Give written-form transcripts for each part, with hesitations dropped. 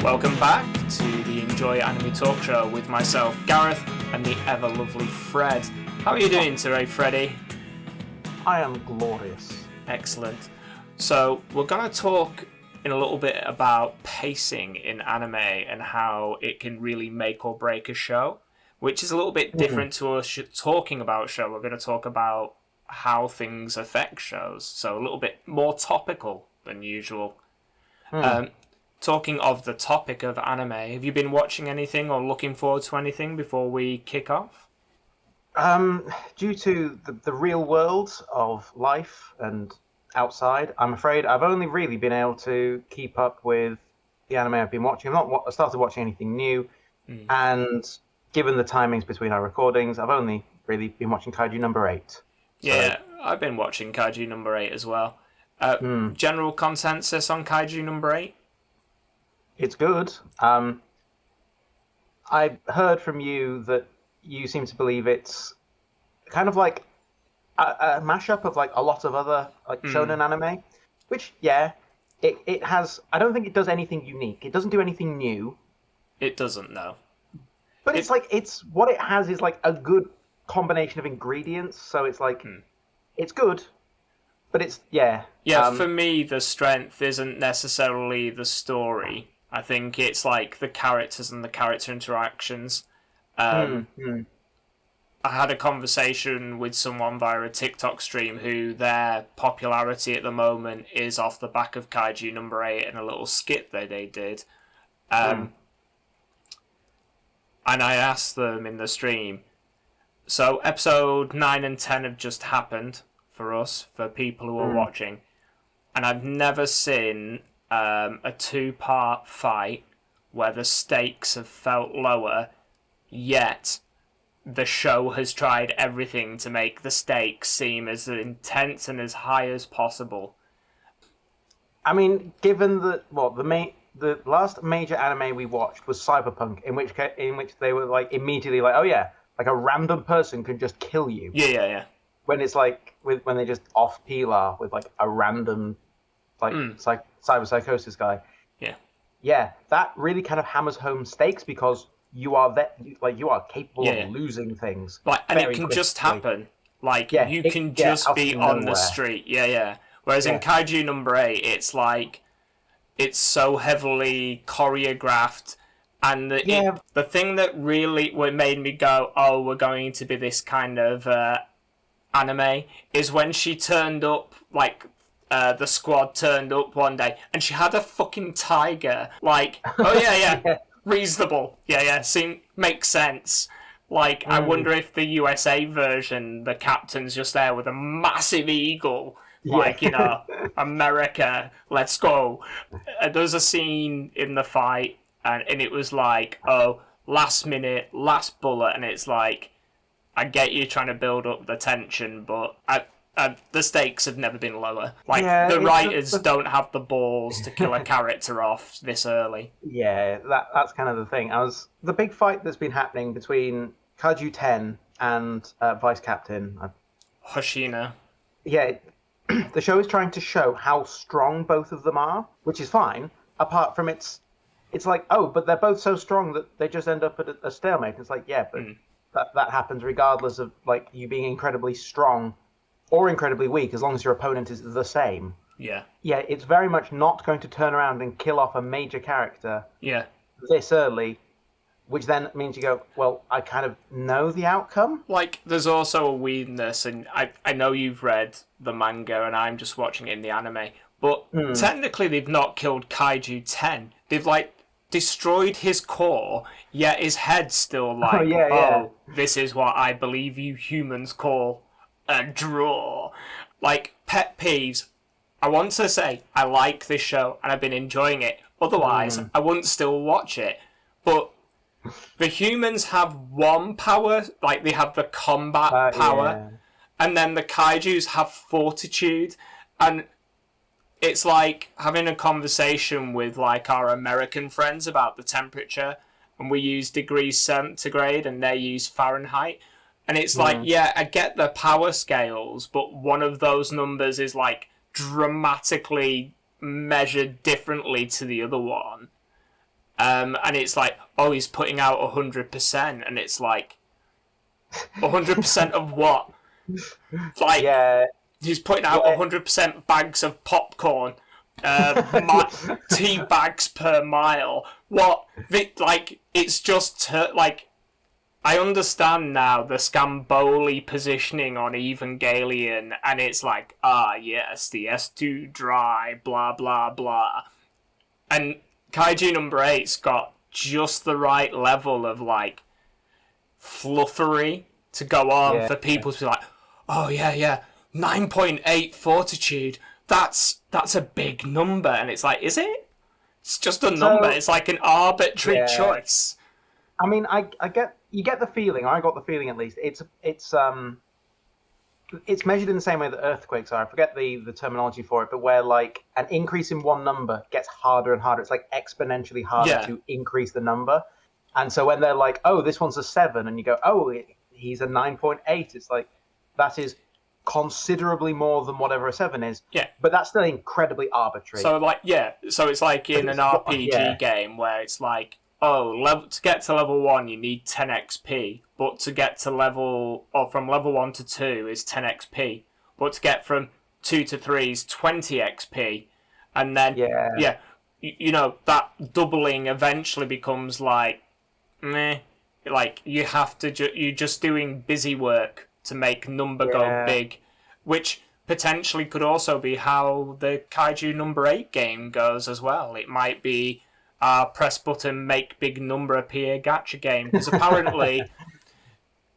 Welcome back to the Enjoy Anime Talkshow with myself, Gareth, and the ever-lovely Fred. How are you doing today, Freddie? I am glorious. Excellent. So, we're going to talk in a little bit about pacing in anime and how it can really make or break a show, which is a little bit different to us talking about a show. We're going to talk about how things affect shows, so a little bit more topical than usual. Talking of the topic of anime, have you been watching anything or looking forward to anything before we kick off? Due to the real world of life and outside, I'm afraid I've only really been able to keep up with the anime I've been watching. I've not started watching anything new, and given the timings between our recordings, I've only really been watching Kaiju No. 8. Yeah, I've been watching Kaiju No. 8 as well. General consensus on Kaiju No. 8? It's good. I heard from you that you seem to believe it's kind of like a mashup of like a lot of other like shonen anime, which it has. I don't think it does anything unique. It doesn't do anything new. It doesn't, no. But it's what it has is like a good combination of ingredients. So it's like it's good, but it's for me, the strength isn't necessarily the story. I think it's like the characters and the character interactions. I had a conversation with someone via a TikTok stream who their popularity at the moment is off the back of Kaiju No. 8 and a little skit that they did. And I asked them in the stream, so episode 9 and 10 have just happened for us, for people who are watching, and I've never seen a two-part fight where the stakes have felt lower, yet the show has tried everything to make the stakes seem as intense and as high as possible. I mean, given that the last major anime we watched was Cyberpunk, in which they were like immediately like, oh yeah, like a random person can just kill you. Yeah. When it's like when they just off Pilar with like a random like cyber psychosis guy. Yeah, that really kind of hammers home stakes because you are you are capable of losing things. Like, and it can quickly. Just happen. Like you can just be on the street. Yeah. Whereas in Kaiju No. 8, it's like it's so heavily choreographed, and the thing that really made me go, oh, we're going to be this kind of anime, is when she turned up, like the squad turned up one day, and she had a fucking tiger. Like, oh yeah. Reasonable. Yeah, makes sense. Like, I wonder if the USA version, the captain's just there with a massive eagle. Like, America, let's go. There's a scene in the fight, and it was like, oh, last minute, last bullet, and it's like, I get you trying to build up the tension, but the stakes have never been lower. Like, the writers don't have the balls to kill a character off this early. Yeah, that's kind of the thing. The big fight that's been happening between Kaiju 10 and Vice Captain Hoshina. Yeah, the show is trying to show how strong both of them are, which is fine. Apart from it's like, oh, but they're both so strong that they just end up at a stalemate. It's like, yeah, but that happens regardless of like you being incredibly strong or incredibly weak, as long as your opponent is the same. Yeah, it's very much not going to turn around and kill off a major character this early, which then means you go, well, I kind of know the outcome. Like, there's also a weirdness, and I know you've read the manga, and I'm just watching it in the anime, but technically they've not killed Kaiju 10. They've, like, destroyed his core, yet his head's still like, this is what I believe you humans call a draw. Like, pet peeves, I want to say I like this show and I've been enjoying it. Otherwise, I wouldn't still watch it. But the humans have one power, like they have the combat power, and then the kaijus have fortitude. And it's like having a conversation with like our American friends about the temperature, and we use degrees centigrade and they use Fahrenheit. And it's like, I get the power scales, but one of those numbers is like dramatically measured differently to the other one. And it's like, oh, he's putting out 100%, and it's like, 100% of what? Like, he's putting out 100% bags of popcorn, tea bags per mile. What? Like, it's just, like, I understand now the Scamboli positioning on Evangelion, and it's like, yes, the S2 dry, blah, blah, blah. And Kaiju number 8's got just the right level of, like, fluffery to go on for people to be like, oh, yeah, 9.8 fortitude, that's a big number. And it's like, is it? It's just a number. It's like an arbitrary choice. I mean, you get the feeling. I got the feeling, at least. It's measured in the same way that earthquakes are. I forget the terminology for it, but where like an increase in one number gets harder and harder. It's like exponentially harder to increase the number. And so when they're like, oh, this one's a 7, and you go, oh, he's a 9.8. It's like, that is considerably more than whatever a 7 is. Yeah. But that's still incredibly arbitrary. So like, so it's like in an RPG game where it's like, oh, to get to level 1 you need 10 XP, but to get to from level 1 to 2 is 10 XP, but to get from 2 to 3 is 20 XP, and then you know, that doubling eventually becomes like, meh, like you have to you're just doing busy work to make number go big, which potentially could also be how the Kaiju number 8 game goes as well. It might be press button, make big number appear gacha game, because apparently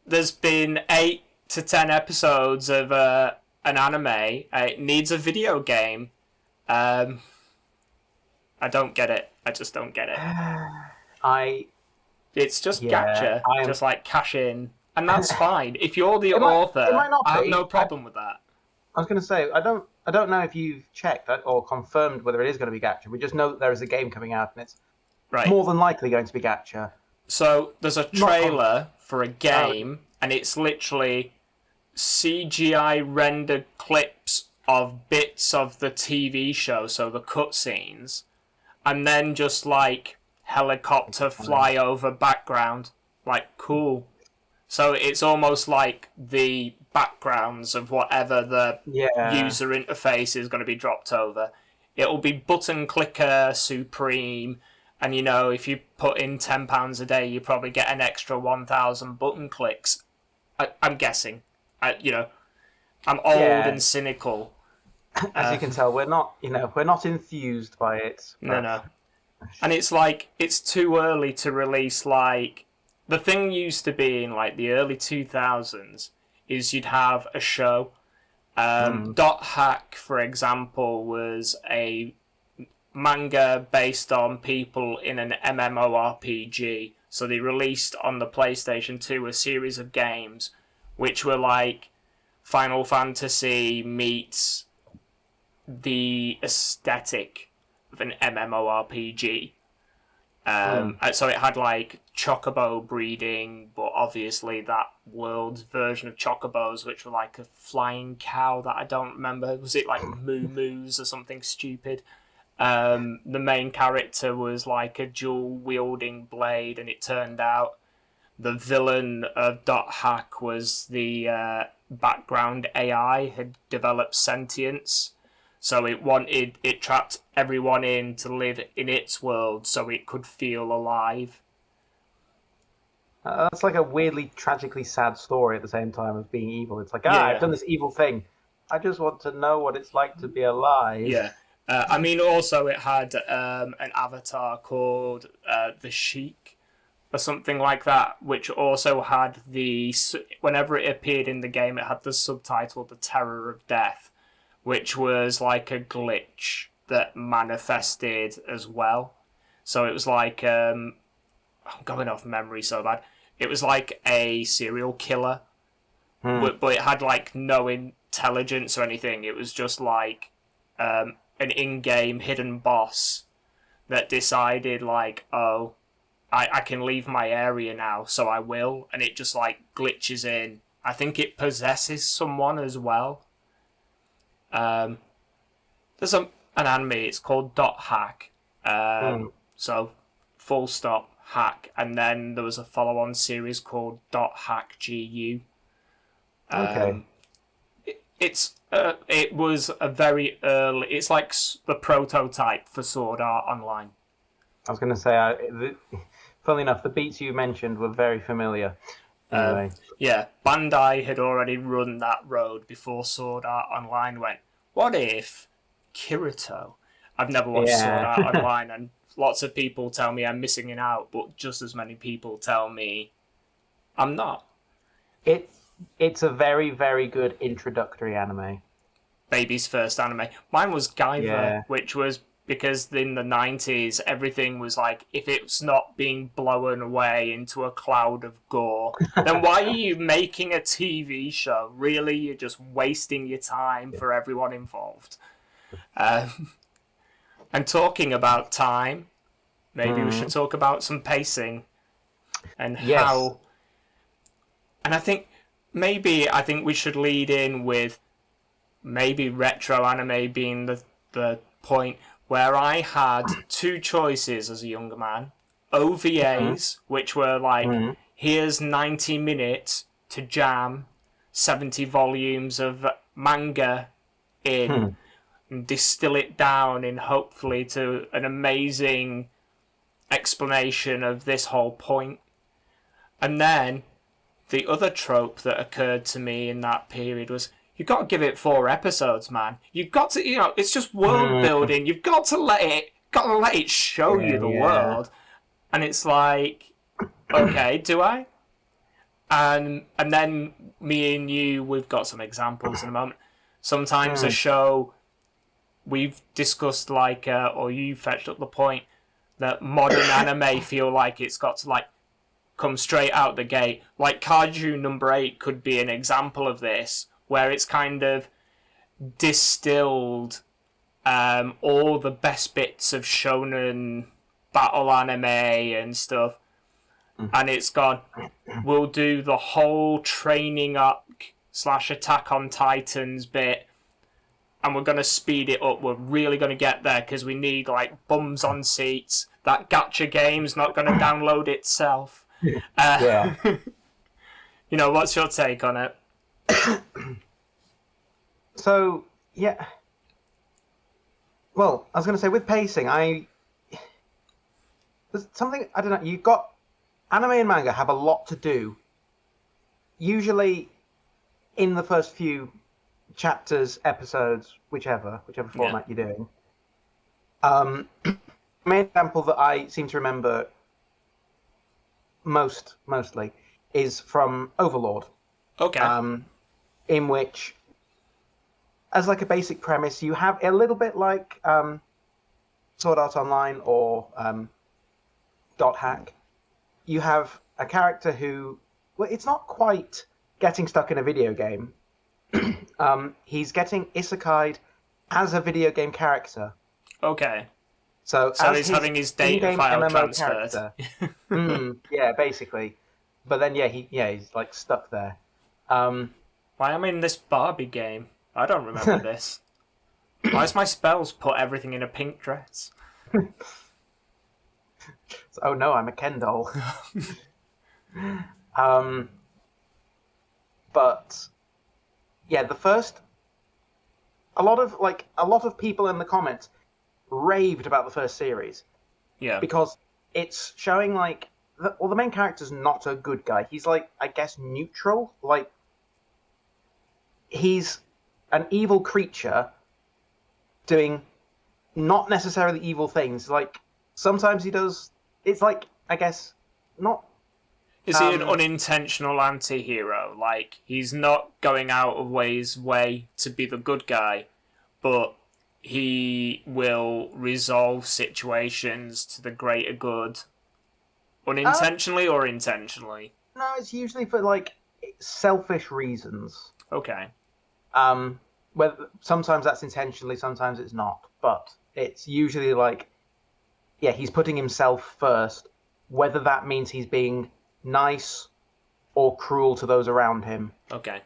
there's been 8 to 10 episodes of an anime. It needs a video game. I don't get it. I just don't get it. It's just gacha, just like cash in, and that's fine. If you're the author, I have no problem with that. I was going to say, I don't know if you've checked or confirmed whether it is going to be gacha. We just know that there is a game coming out, and it's more than likely going to be gacha. So there's a trailer for a game, and it's literally CGI rendered clips of bits of the TV show, so the cutscenes, and then just like helicopter flyover background. Like, cool. So it's almost like the backgrounds of whatever the user interface is going to be dropped over. It'll be button clicker supreme, and you know, if you put in £10 a day, you probably get an extra 1,000 button clicks. I'm guessing. I'm old and cynical. As you can tell, we're not enthused by it. But... No. And it's like, it's too early to release, like, the thing used to be in like the early 2000s is you'd have a show. Dot Hack, for example, was a manga based on people in an MMORPG. So they released on the PlayStation 2 a series of games which were like Final Fantasy meets the aesthetic of an MMORPG. So it had like chocobo breeding, but obviously that world's version of chocobos, which were like a flying cow that I don't remember. Was it like Moo Moos or something stupid? The main character was like a dual wielding blade, and it turned out the villain of Dot Hack was the background AI had developed sentience. So it trapped everyone in to live in its world so it could feel alive. That's like a weirdly, tragically sad story at the same time of being evil. It's like, I've done this evil thing. I just want to know what it's like to be alive. Yeah. I mean, also it had an avatar called The Sheik or something like that, which also had whenever it appeared in the game, it had the subtitle The Terror of Death, which was like a glitch that manifested as well. So it was like, I'm going off memory so bad. It was like a serial killer, but it had like no intelligence or anything. It was just like an in-game hidden boss that decided like, oh, I can leave my area now, so I will. And it just like glitches in. I think it possesses someone as well. There's an anime, it's called Dot Hack. So full stop hack, and then there was a follow-on series called .hack GU. Okay. It was a very early. It's like the prototype for Sword Art Online. I was going to say, funnily enough, the beats you mentioned were very familiar. Anyway. Yeah, Bandai had already run that road before Sword Art Online went, what if Kirito? I've never watched Sword Art Online, and lots of people tell me I'm missing it out, but just as many people tell me I'm not. It's a very, very good introductory anime. Baby's first anime. Mine was Guyver, which was because in the 90s, everything was like, if it's not being blown away into a cloud of gore, then why are you making a TV show? Really? You're just wasting your time for everyone involved. And talking about time, maybe we should talk about some pacing and how... And I think we should lead in with maybe retro anime being the point where I had two choices as a younger man. OVAs, which were like, here's 90 minutes to jam 70 volumes of manga in and distill it down in hopefully to an amazing explanation of this whole point. And then the other trope that occurred to me in that period was, you've got to give it 4 episodes, man. You've got to, it's just world building. You've got to let it show you the world. And it's like, okay, do I? And then me and you, we've got some examples in a moment. Sometimes a show, we've discussed like, or you fetched up the point that modern anime feel like it's got to like come straight out the gate. Like Kaiju No. 8 could be an example of this, where it's kind of distilled all the best bits of shonen battle anime and stuff, and it's gone, we'll do the whole training up / Attack on Titans bit, and we're going to speed it up. We're really going to get there because we need like bums on seats. That gacha game's not going to download itself. You know, what's your take on it? So, yeah. Well, I was going to say, with pacing, there's something, I don't know, you've got, anime and manga have a lot to do, usually in the first few chapters, episodes, whichever format you're doing. Main example that I seem to remember mostly is from Overlord. Okay. In which, as like a basic premise, you have a little bit like Sword Art Online or .hack. You have a character who, well, it's not quite getting stuck in a video game. He's getting isekai'd as a video game character. Okay. So he's having his data file MMO transferred. Yeah, basically. But then, he's like stuck there. Why am I in this Barbie game? I don't remember this. Why's my spells put everything in a pink dress? Oh no, I'm a Ken doll. But yeah, a lot of people in the comments raved about the first series. Yeah. Because it's showing like, the main character's not a good guy. He's like, I guess, neutral. Like, he's an evil creature doing not necessarily evil things. Like, sometimes he does, it's like, I guess, not... Is he an unintentional anti-hero? Like, he's not going out of his way to be the good guy, but he will resolve situations to the greater good. Unintentionally or intentionally? No, it's usually for, like, selfish reasons. Okay. Whether sometimes that's intentionally, sometimes it's not. But it's usually like, yeah, he's putting himself first. Whether that means he's being nice or cruel to those around him. Okay.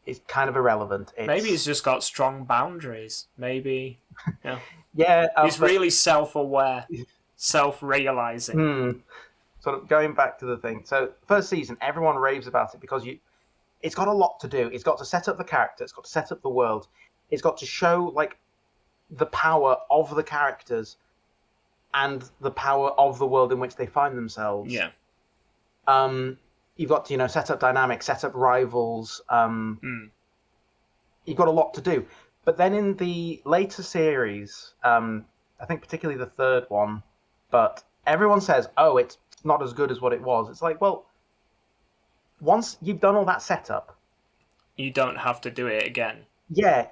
It's kind of irrelevant. Maybe he's just got strong boundaries. Maybe. Yeah. Yeah. He's really self-aware. self-realizing. Sort of going back to the thing. So first season, everyone raves about it because it's got a lot to do. It's got to set up the character. It's got to set up the world. It's got to show like the power of the characters and the power of the world in which they find themselves. Yeah. You've got to set up dynamics, set up rivals. You've got a lot to do. But then in the later series, I think particularly the third one, but everyone says, "Oh, it's not as good as what it was." It's like, well, once you've done all that setup, you don't have to do it again. Yeah,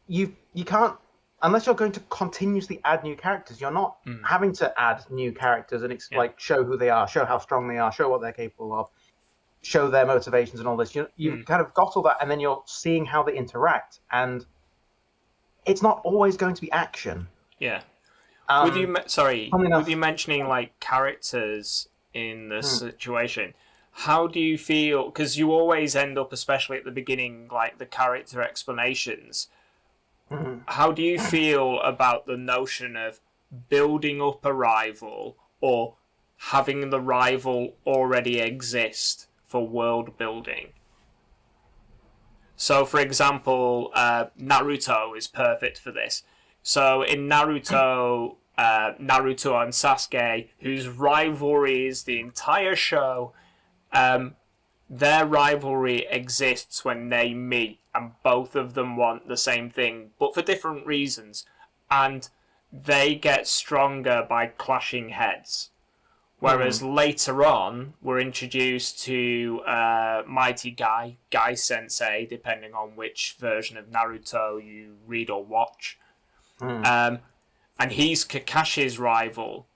you can't, unless you're going to continuously add new characters. You're not having to add new characters and like show who they are, show how strong they are, show what they're capable of, show their motivations and all this. You've kind of got all that, and then you're seeing how they interact, and it's not always going to be action. Yeah. With you mentioning like characters in the situation, how do you feel? Because you always end up, especially at the beginning, like the character explanations. How do you feel about the notion of building up a rival or having the rival already exist for world building? So, for example, Naruto is perfect for this. So in Naruto, Naruto and Sasuke, whose rivalry is the entire show, their rivalry exists when they meet, and both of them want the same thing, but for different reasons. And they get stronger by clashing heads. Whereas later on, we're introduced to Mighty Guy Sensei, depending on which version of Naruto you read or watch. And he's Kakashi's rival,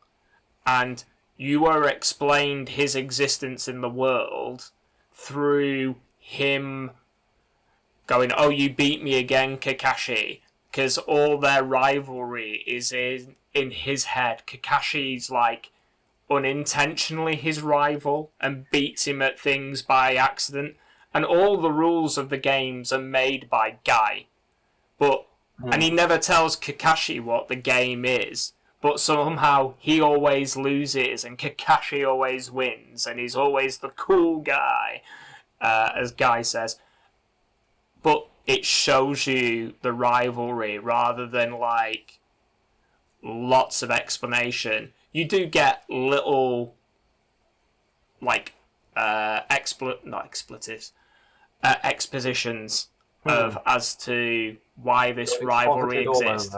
and you are explained his existence in the world through him going, "Oh, you beat me again, Kakashi," because all their rivalry is in his head. Kakashi's like unintentionally his rival and beats him at things by accident, and all the rules of the games are made by Guy, and he never tells Kakashi what the game is, but somehow he always loses and Kakashi always wins, and he's always the cool guy, as Guy says. But it shows you the rivalry rather than like lots of explanation. You do get little like expositions of as to why this rivalry exists,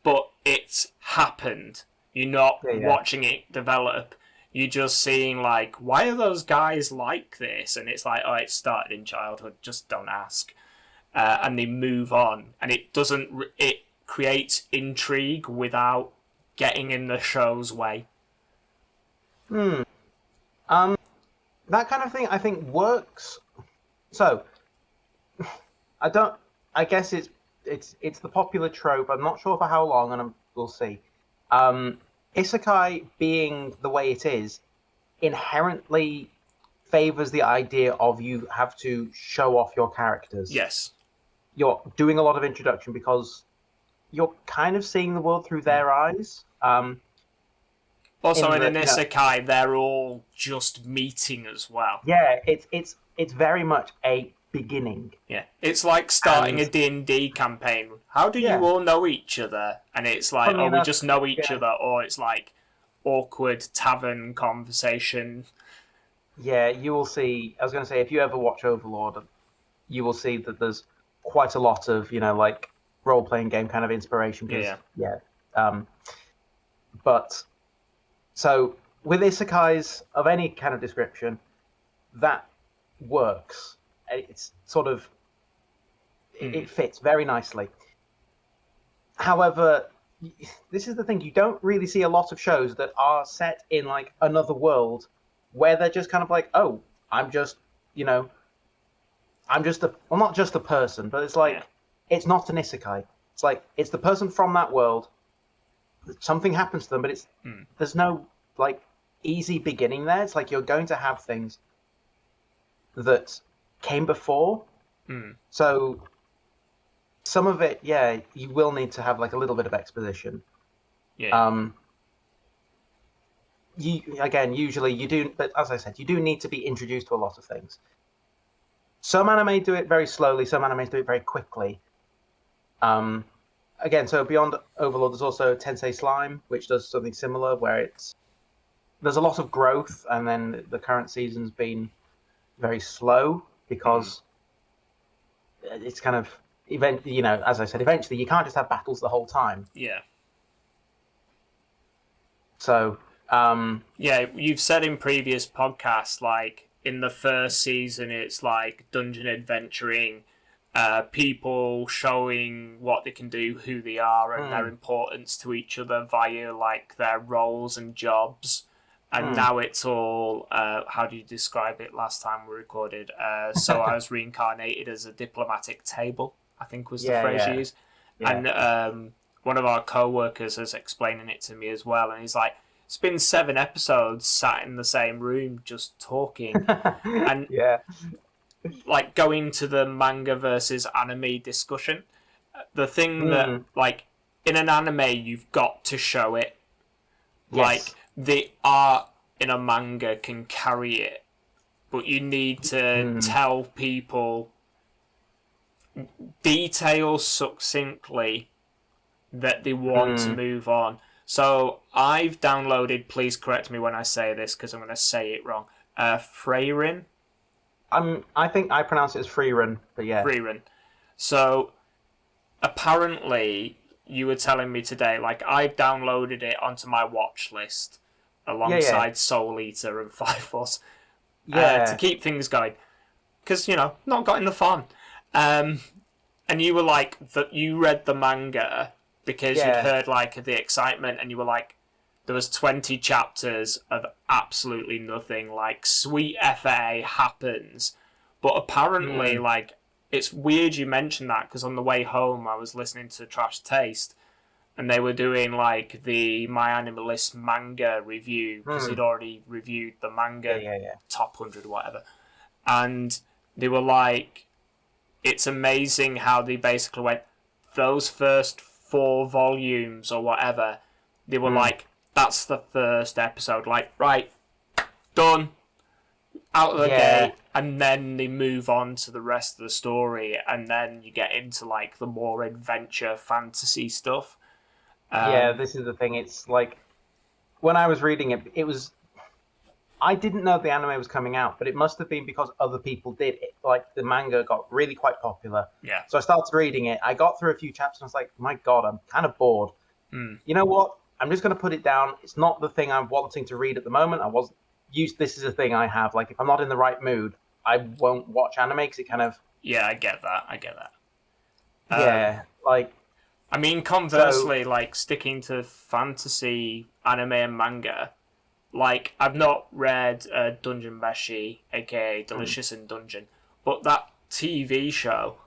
but it's happened. You're not watching it develop. You're just seeing like, why are those guys like this? And it's like, oh, it started in childhood. Just don't ask. And they move on, and it doesn't. It creates intrigue without getting in the show's way. That kind of thing I think works. So I guess it's the popular trope. I'm not sure for how long, and we'll see. Isekai being the way it is inherently favors the idea of you have to show off your characters. Yes. You're doing a lot of introduction because you're kind of seeing the world through their eyes. Also, in an isekai, they're all just meeting as well. Yeah, it's very much a beginning. Yeah, it's like starting a D&D campaign. How do you all know each other? And it's like, we just know each other, or it's like awkward tavern conversation. Yeah, you will see. I was going to say, if you ever watch Overlord, you will see that there's quite a lot of like role-playing game kind of inspiration. But so with isekais of any kind of description, that works. It's sort of it fits very nicely. However, this is the thing: you don't really see a lot of shows that are set in like another world where they're just kind of like, oh, I'm just not just a person, but it's like it's not an isekai. It's like it's the person from that world. Something happens to them, but there's no like easy beginning there. It's like you're going to have things that came before. So some of it, you will need to have like a little bit of exposition. usually you do, but as I said, you do need to be introduced to a lot of things. Some anime do it very slowly, some anime do it very quickly. Again, so beyond Overlord, there's also Tensei Slime, which does something similar, where there's a lot of growth, and then the current season's been very slow because it's kind of as I said, eventually you can't just have battles the whole time. Yeah. So, yeah, you've said in previous podcasts, like, in the first season, it's like dungeon adventuring, people showing what they can do, who they are, and their importance to each other via, like, their roles and jobs. And now it's all, how do you describe it last time we recorded? So I was reincarnated as a diplomatic table, I think was the phrase you used. Yeah. And one of our co-workers is explaining it to me as well, and he's like, it's been 7 episodes sat in the same room just talking. And like, going to the manga versus anime discussion, the thing that, like, in an anime you've got to show it. Like, the art in a manga can carry it, but you need to tell people details succinctly that they want to move on. So I've downloaded, please correct me when I say this because I'm going to say it wrong, Freyrin. I think I pronounce it as Freerin, but yeah. Freyrin. So apparently you were telling me today, like, I've downloaded it onto my watch list alongside Soul Eater and Fire Force to keep things going. Because, not got in the fun. And you were like, you read the manga because you'd heard, like, the excitement, and you were like, there was 20 chapters of absolutely nothing, like, sweet FA happens. But apparently, like, it's weird you mentioned that, because on the way home I was listening to Trash Taste, and they were doing, like, the My Animalist manga review, because he'd already reviewed the manga top 100 or whatever. And they were like, it's amazing how they basically went, those first 4 volumes or whatever, they were like, that's the first episode, like, right, done, out of the gate, and then they move on to the rest of the story, and then you get into, like, the more adventure fantasy stuff. This is the thing, it's like, when I was reading it, I didn't know the anime was coming out, but it must have been because other people did it. Like, the manga got really quite popular. Yeah. So I started reading it. I got through a few chapters and I was like, my God, I'm kind of bored. You know what? I'm just going to put it down. It's not the thing I'm wanting to read at the moment. This is a thing I have. Like, if I'm not in the right mood, I won't watch anime because it kind of... Yeah, I get that. Like... I mean, conversely, like, sticking to fantasy anime and manga... Like, I've not read Dungeon Meshi, aka Delicious in Dungeon, but that TV show,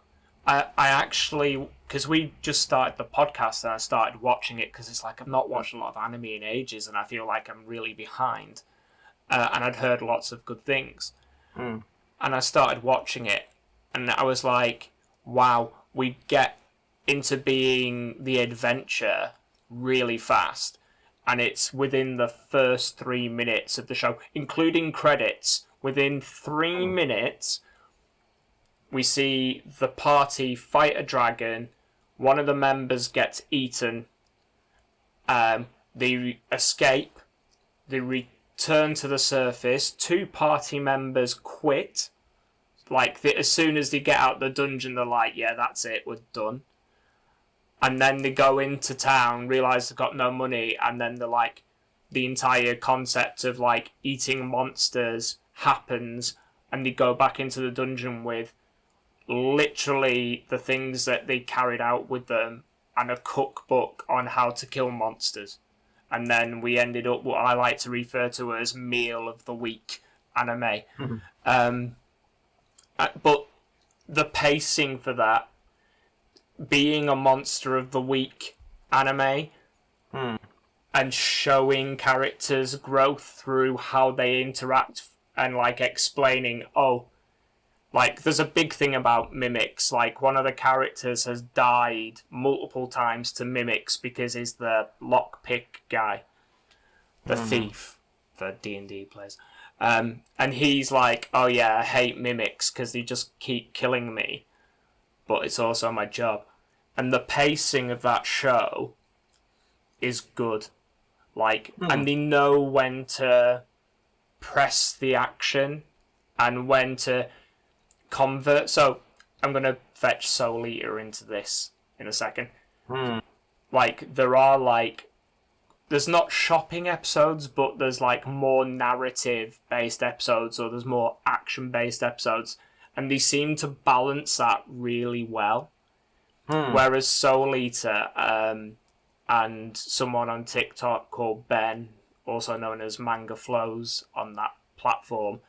I actually, because we just started the podcast and I started watching it because it's like I've not watched a lot of anime in ages and I feel like I'm really behind. And I'd heard lots of good things. And I started watching it and I was like, wow, we get into being the adventure really fast. And it's within the first 3 minutes of the show, including credits. Within 3 minutes, we see the party fight a dragon. One of the members gets eaten. They escape. They return to the surface. 2 party members quit. Like, as soon as they get out the dungeon, they're like, yeah, that's it, we're done. And then they go into town, realise they've got no money, and then they're like, the entire concept of, like, eating monsters happens, and they go back into the dungeon with literally the things that they carried out with them and a cookbook on how to kill monsters. And then we ended up what I like to refer to as meal of the week anime. But the pacing for that, being a monster of the week anime and showing characters' growth through how they interact and, like, explaining, like, there's a big thing about mimics. Like, one of the characters has died multiple times to mimics because he's the lockpick guy, the thief. for D&D players. And he's like, oh yeah, I hate mimics because they just keep killing me, but it's also my job. And the pacing of that show is good. And they know when to press the action and when to convert. So I'm going to fetch Soul Eater into this in a second. There are there's not shopping episodes, but there's more narrative based episodes, or there's more action based episodes, and they seem to balance that really well. Whereas Soul Eater and someone on TikTok called Ben, also known as Manga Flows on that platform,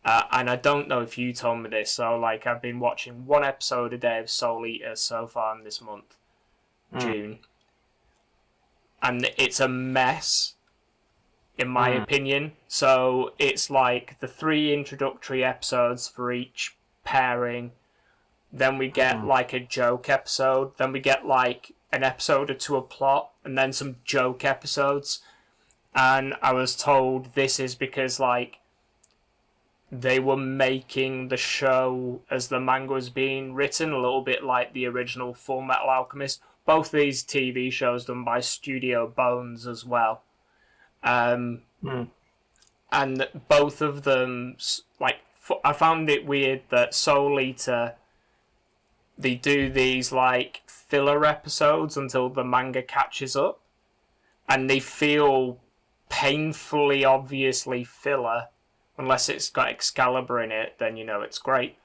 and I don't know if you told me this, so I've been watching one episode a day of Soul Eater so far in this month, June. And it's a mess, in my opinion. So it's the 3 introductory episodes for each pairing. Then we get a joke episode. Then we get an episode or 2 of plot, and then some joke episodes. And I was told this is because they were making the show as the manga was being written, a little bit like the original Full Metal Alchemist. Both these TV shows done by Studio Bones as well. And both of them, I found it weird that Soul Eater, they do these filler episodes until the manga catches up, and they feel painfully obviously filler, unless it's got Excalibur in it, then it's great.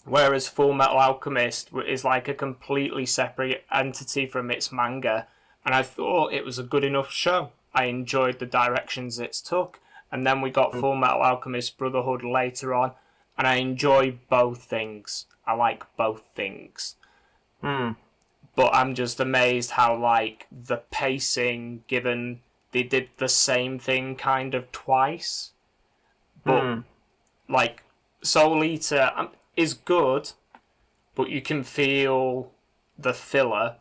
Whereas Full Metal Alchemist is a completely separate entity from its manga, and I thought it was a good enough show. I enjoyed the directions it took, and then we got Full Metal Alchemist Brotherhood later on, and I enjoy both things. I like both things. But I'm just amazed how the pacing, given they did the same thing kind of twice, but Soul Eater is good, but you can feel the filler.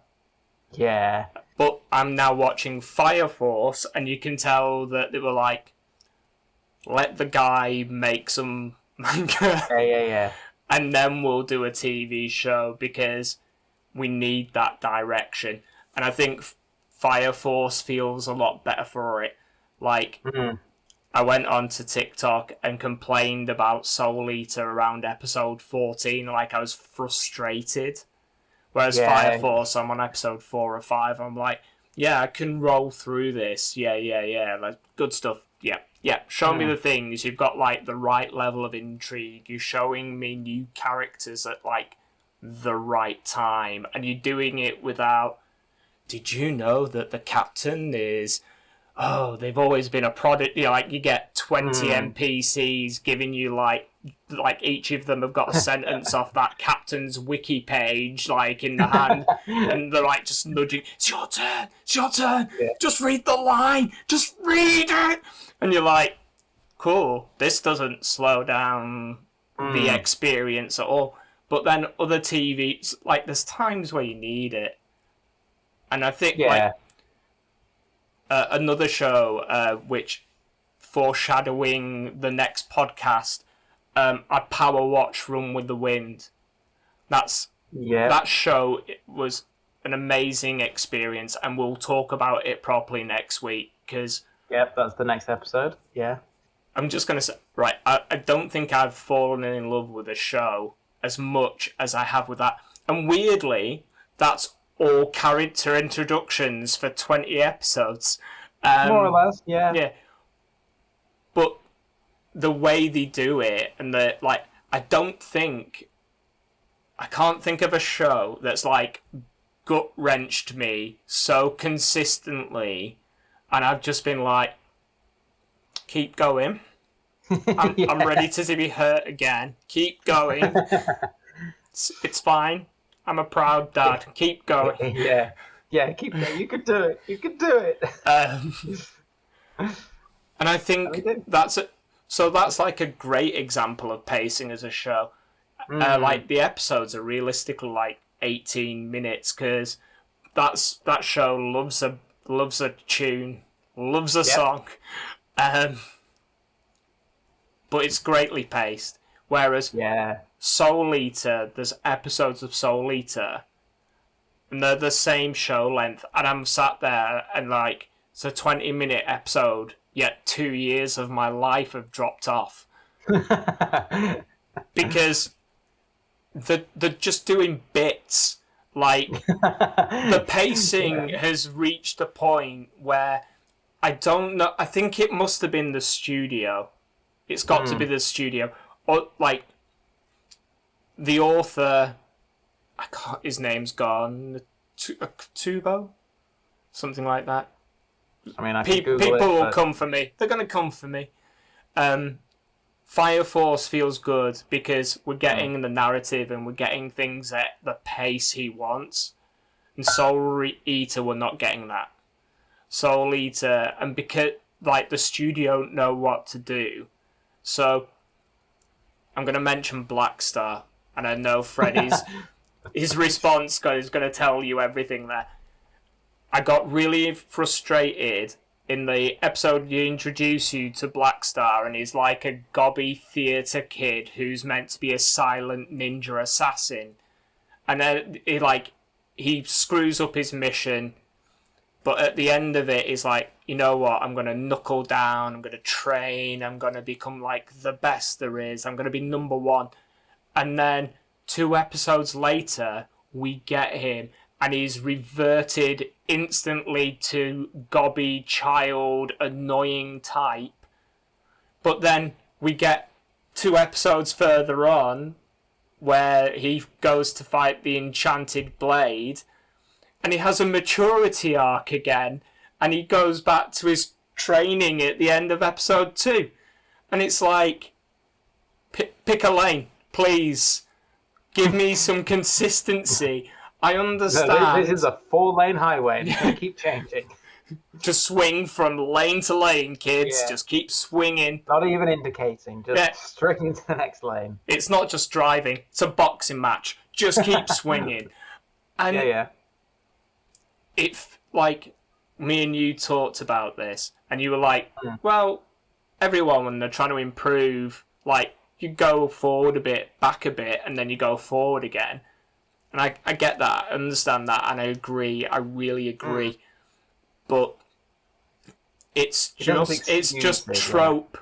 Yeah. But I'm now watching Fire Force, and you can tell that they were let the guy make some manga. Yeah. And then we'll do a TV show, because we need that direction. And I think Fire Force feels a lot better for it. I went onto TikTok and complained about Soul Eater around episode 14, I was frustrated. Whereas Fire Force, I'm on episode 4 or 5, I'm I can roll through this. Yeah. Good stuff. Yeah. Show me the things. You've got, the right level of intrigue. You're showing me new characters at, the right time. And you're doing it without... Did you know that the captain is... Oh, they've always been a product. You get 20 NPCs giving you each of them have got a sentence off that captain's wiki page, in the hand, and they're just nudging. It's your turn. Yeah. Just read the line. Just read it. And you're cool. This doesn't slow down the experience at all. But then other TVs, there's times where you need it, and I think another show, which foreshadowing the next podcast, I power watch Run with the Wind. That show was an amazing experience, and we'll talk about it properly next week, because that's the next episode. I'm just gonna say, right, I don't think I've fallen in love with a show as much as I have with that, and weirdly that's all character introductions for 20 episodes. More or less, yeah. Yeah. But the way they do it, and I can't think of a show that's gut-wrenched me so consistently, and I've just been keep going. I'm ready to be hurt again. Keep going. It's fine. I'm a proud dad. Keep going. Keep going. You can do it. And I think that's a great example of pacing as a show. The episodes are realistically 18 minutes, because that show loves a tune. loves a song. But it's greatly paced. Whereas Soul Eater, there's episodes of Soul Eater, and they're the same show length, and I'm sat there and like, it's a 20-minute episode, yet 2 years of my life have dropped off. Because they're just doing bits. Like, the pacing has reached a point where I don't know. I think it must have been the studio. It's got to be the studio. Or, like, the author, his name's gone. Tubo? Something like that. I mean, people will come for me. They're going to come for me. Fire Force feels good because we're getting the narrative and we're getting things at the pace he wants. And Soul Eater, we're not getting that. Soul Eater, and because like the studio know what to do, so I'm going to mention Black Star, and I know Freddie's his response is going to tell you everything there. I got really frustrated in the episode you introduce you to Black Star, and he's like a gobby theatre kid who's meant to be a silent ninja assassin. And then he screws up his mission, but at the end of it, he's like, you know what, I'm going to knuckle down, I'm going to train, I'm going to become like the best there is, I'm going to be number one. And then 2 episodes later, we get him, and he's reverted instantly to gobby, child, annoying type. But then we get 2 episodes further on where he goes to fight the Enchanted Blade, and he has a maturity arc again, and he goes back to his training at the end of episode 2. And it's like, pick a lane, please. Give me some consistency. I understand. No, this is a 4-lane highway, and it's going to keep changing. Just swing from lane to lane, kids. Yeah. Just keep swinging. Not even indicating, just straight into the next lane. It's not just driving, it's a boxing match. Just keep swinging. And it's like, me and you talked about this, and you were like, well, everyone, when they're trying to improve, like, you go forward a bit, back a bit, and then you go forward again. And I get that, I understand that, and I agree. I really agree. But it's just trope,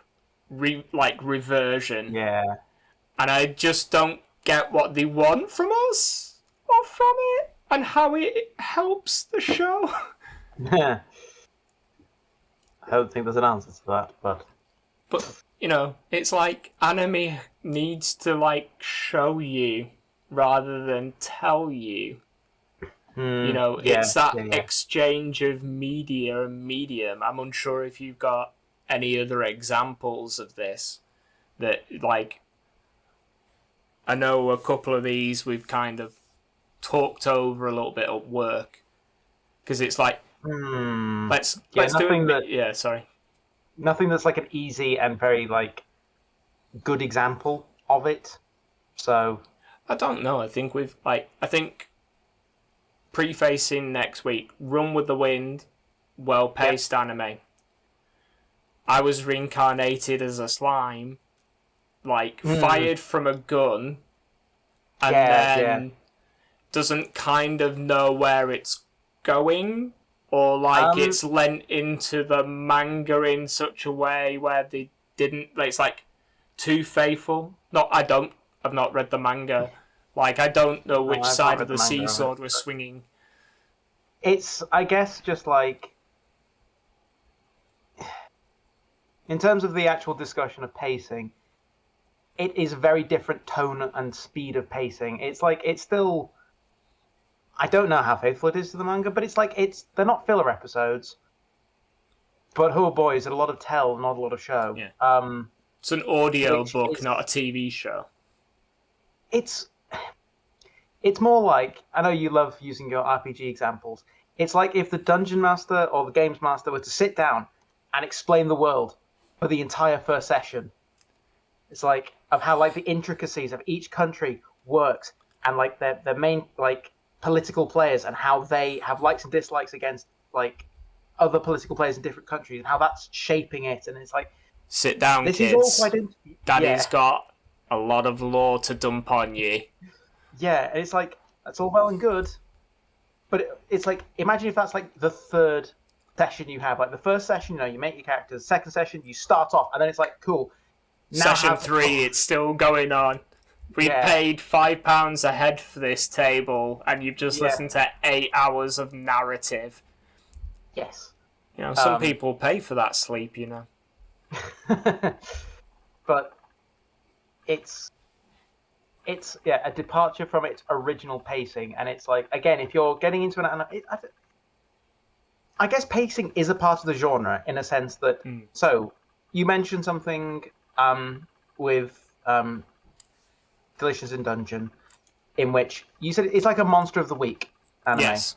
reversion. Yeah. And I just don't get what they want from us or from it, and how it helps the show. I don't think there's an answer to that, but you know, it's like anime needs to like show you rather than tell you. You know, it's that exchange of media and medium. I'm unsure if you've got any other examples of this that, like, I know a couple of these we've kind of talked over a little bit at work, because it's like, let's do it. Sorry. Nothing that's like an easy and very like good example of it. So I don't know. I think prefacing next week, Run with the Wind, well-paced anime. I was reincarnated as a slime, like fired from a gun, and then doesn't kind of know where it's going, or like it's lent into the manga in such a way where they didn't. It's like too faithful. I've not read the manga. Like, I don't know which side of the seesaw we're swinging. It's, I guess, just like, in terms of the actual discussion of pacing, it is a very different tone and speed of pacing. It's like, it's still, I don't know how faithful it is to the manga, but it's like, they're not filler episodes. But oh boy, is it a lot of tell, not a lot of show. Yeah. It's an audio book, not a TV show. It's more like, I know you love using your RPG examples. It's like if the dungeon master or the games master were to sit down and explain the world for the entire first session. It's like of how like the intricacies of each country works, and like their main like political players and how they have likes and dislikes against like other political players in different countries and how that's shaping it. And it's like, sit down, this kids. is all quite Daddy's got a lot of law to dump on you. Yeah, and it's like, that's all well and good, but it's like, imagine if that's like the third session you have. Like the first session, you make your characters. Second session, you start off, and then it's like, cool. Now Session 3, it's still going on. We paid £5 a head for this table, and you've just listened to 8 hours of narrative. Yes. Some people pay for that sleep, But it's a departure from its original pacing, and it's like, again, if you're getting into I guess pacing is a part of the genre in a sense that. So you mentioned something with Delicious in Dungeon, in which you said it's like a Monster of the Week anime. Yes.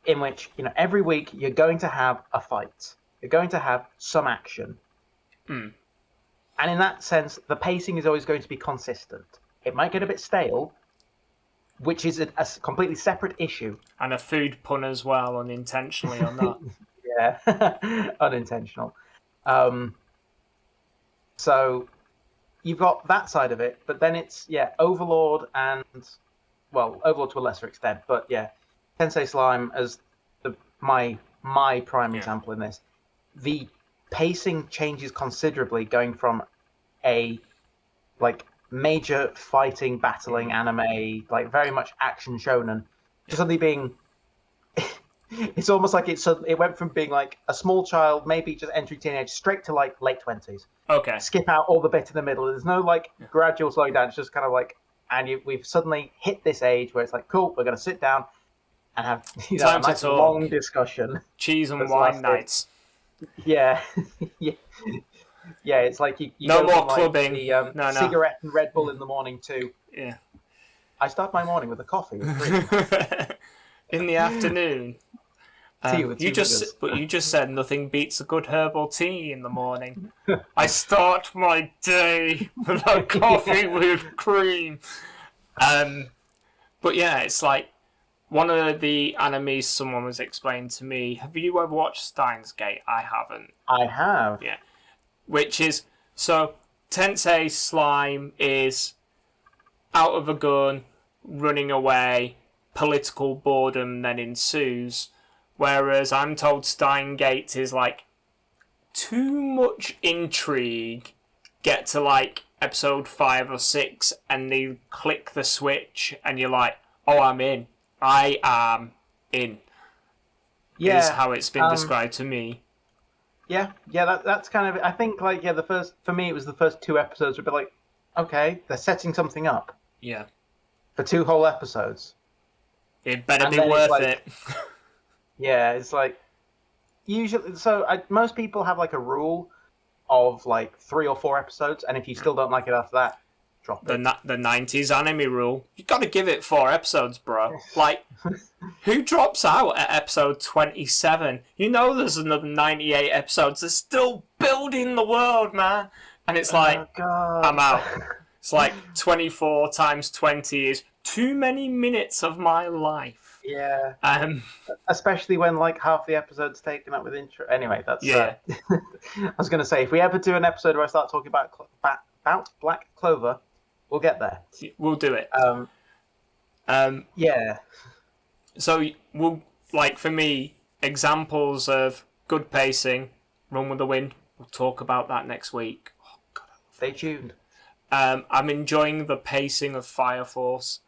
In which every week you're going to have a fight, you're going to have some action, and in that sense, the pacing is always going to be consistent. It might get a bit stale, which is a completely separate issue. And a food pun as well, unintentionally on that. Yeah, unintentional. So you've got that side of it, but then it's Overlord and Overlord to a lesser extent, but Tensei Slime as my prime example in this. The pacing changes considerably, going from a major fighting, battling anime, very much action shonen, to suddenly being. It's almost like it went from being a small child, maybe just entering teenage, straight to late 20s. Okay. Skip out all the bit in the middle. There's no gradual slowing down. It's just kind of we've suddenly hit this age where it's cool, we're going to sit down and have a nice long discussion. Cheese and wine nights. Yeah. Yeah, it's like you no go more from, clubbing. The cigarette and Red Bull in the morning too. Yeah. I start my morning with a coffee with cream. In the afternoon. You just said nothing beats a good herbal tea in the morning. I start my day with a coffee with cream. But yeah, it's one of the animes someone was explaining to me. Have you ever watched Steins Gate? I haven't. I have. Yeah. Which is, so Tensei Slime is out of a gun, running away, political boredom then ensues, whereas I'm told Steingate is too much intrigue, get to episode 5 or 6 and they click the switch and you're oh, I'm in. I am in. Yeah. Is how it's been described to me. Yeah, that's kind of it. I think for me it was the first 2 episodes would be okay, they're setting something up. Yeah. For 2 whole episodes. It better be worth it. Yeah, it's usually. So most people have a rule of 3 or 4 episodes, and if you still don't like it after that, drop it. The 90s anime rule. You got to give it 4 episodes, bro. Who drops out at episode 27? There's another 98 episodes. They're still building the world, man. And it's oh, God. I'm out. It's 24 times 20 is too many minutes of my life. Yeah. Especially when half the episode's taken up with intro. Anyway, that's. Yeah. I was going to say, if we ever do an episode where I start talking about Black Clover, we'll get there. We'll do it. Yeah. So we'll for me, examples of good pacing, Run with the Wind. We'll talk about that next week. Oh, God, stay tuned. I'm enjoying the pacing of Fire Force.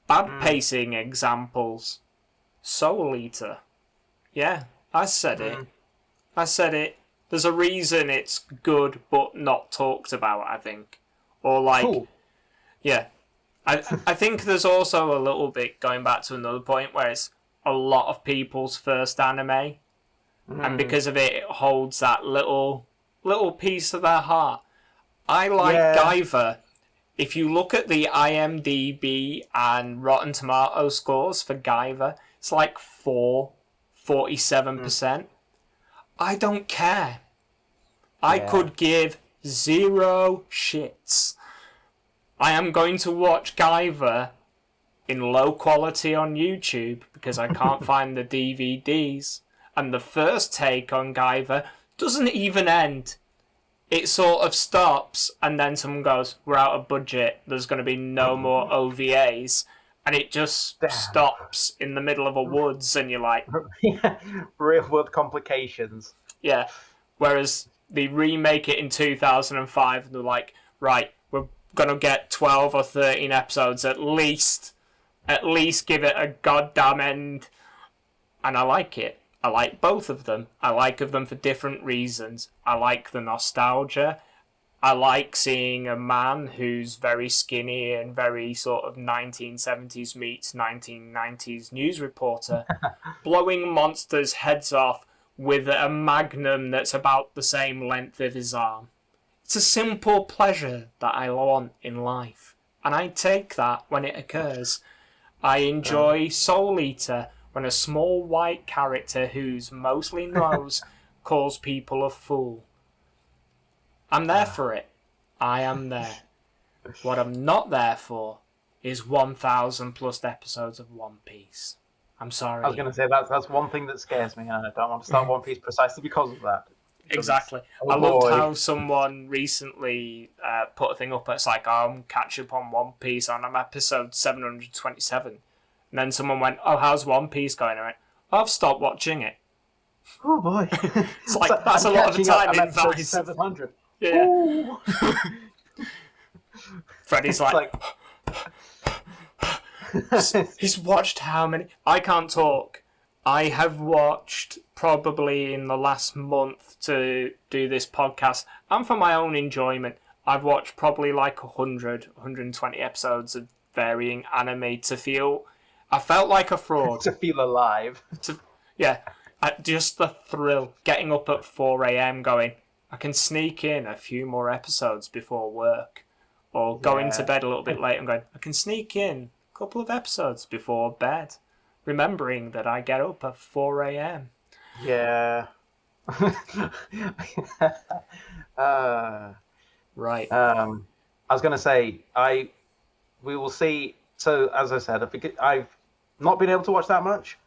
Bad pacing examples. Soul Eater. Yeah, I said it. There's a reason it's good but not talked about, I think. Or cool. Yeah. I think there's also a little bit, going back to another point, where it's a lot of people's first anime. And because of it, it holds that little piece of their heart. I like Guyver. If you look at the IMDb and Rotten Tomato scores for Guyver, it's 47%. I don't care. I could give 0 shits. I am going to watch Guyver in low quality on YouTube because I can't find the DVDs. And the first take on Guyver doesn't even end. It sort of stops, and then someone goes, we're out of budget, there's going to be no more OVAs. And it just stops in the middle of a woods, and you're like... Real world complications. Yeah. Whereas they remake it in 2005, and they're like, right, we're going to get 12 or 13 episodes at least. At least give it a goddamn end. And I like it. I like both of them. I like them for different reasons. I like the nostalgia. I like seeing a man who's very skinny and very sort of 1970s meets 1990s news reporter blowing monsters' heads off with a magnum that's about the same length of his arm. It's a simple pleasure that I want in life, and I take that when it occurs. I enjoy Soul Eater when a small white character whose mostly nose calls people a fool. I'm there for it. I am there. What I'm not there for is 1,000 plus episodes of One Piece. I'm sorry. I was going to say that's one thing that scares me, and I don't want to start One Piece precisely because of that. Exactly. I loved how someone recently put a thing up. It's like, I'm catch up on One Piece and I'm episode 727. And then someone went, oh, how's One Piece going? I went, I've stopped watching it. Oh boy. It's like, that's a lot of time in episode 700. Yeah. Freddie's like he's watched how many? I can't talk. I have watched probably in the last month to do this podcast, and for my own enjoyment, I've watched probably like 100, 120 episodes of varying anime to feel... I felt like a fraud. To feel alive. Just the thrill. Getting up at 4 a.m. going, I can sneak in a few more episodes before work. Or going to bed a little bit late and going, I can sneak in a couple of episodes before bed. Remembering that I get up at 4 a.m. Yeah. Right. I was going to say, we will see. So, as I said, I've not been able to watch that much.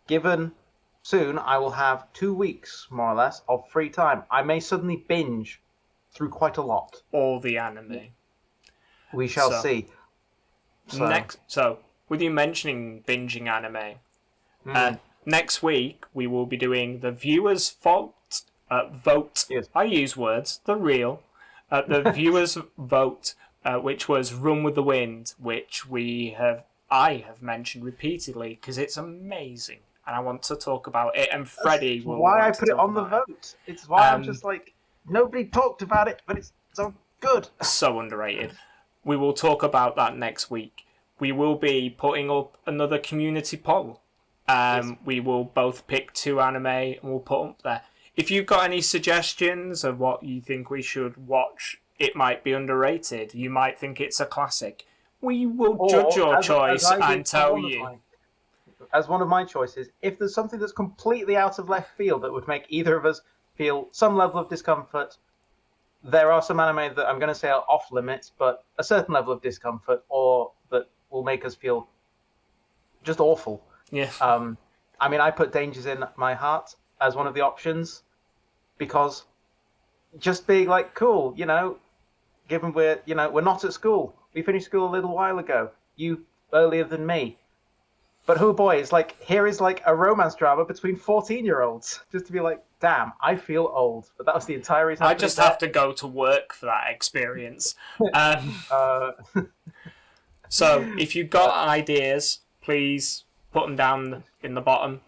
Given soon, I will have 2 weeks, more or less, of free time. I may suddenly binge through quite a lot. All the anime. We shall see. So, with you mentioning binging anime, next week we will be doing the viewers' vote. Yes. I use words. They're real. The viewers' vote, which was Run with the Wind, which I have mentioned repeatedly because it's amazing, and I want to talk about it. And Freddie will. Why I put it on the vote? It's why I'm just like, nobody talked about it, but it's so good. So underrated. We will talk about that next week. We will be putting up another community poll. Yes. We will both pick 2 anime and we'll put them up there. If you've got any suggestions of what you think we should watch, it might be underrated. You might think it's a classic. We will judge your choice and tell you. As one of my choices, if there's something that's completely out of left field that would make either of us feel some level of discomfort, there are some anime that I'm going to say are off limits, but a certain level of discomfort or that will make us feel just awful. Yeah. I mean, I put Dangers in My Heart as one of the options because just being like, cool, given we're not at school. We finished school a little while ago. You earlier than me. But oh boy, it's like, here is like a romance drama between 14-year-olds. Just to be like, damn, I feel old. But that was the entire reason. I just have to go to work for that experience. So if you've got ideas, please put them down in the bottom.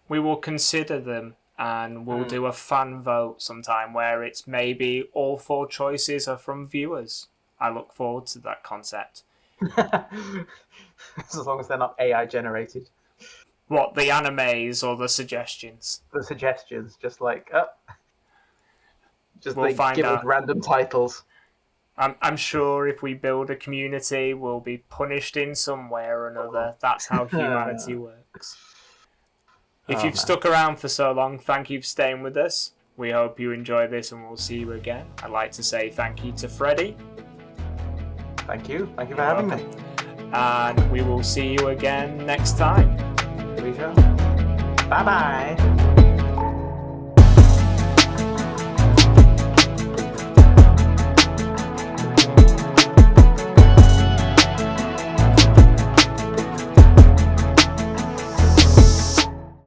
We will consider them and we'll do a fan vote sometime where it's maybe all 4 choices are from viewers. I look forward to that concept. As long as they're not AI generated. What, the animes or the suggestions? The suggestions, just like we'll find give out. us random titles. I'm sure if we build a community, we'll be punished in some way or another. That's how humanity works. If you've stuck around for so long, thank you for staying with us. We hope you enjoy this and we'll see you again. I'd like to say thank you to Freddie. Thank you. Thank you for having me. And we will see you again next time. Here we go. Bye-bye.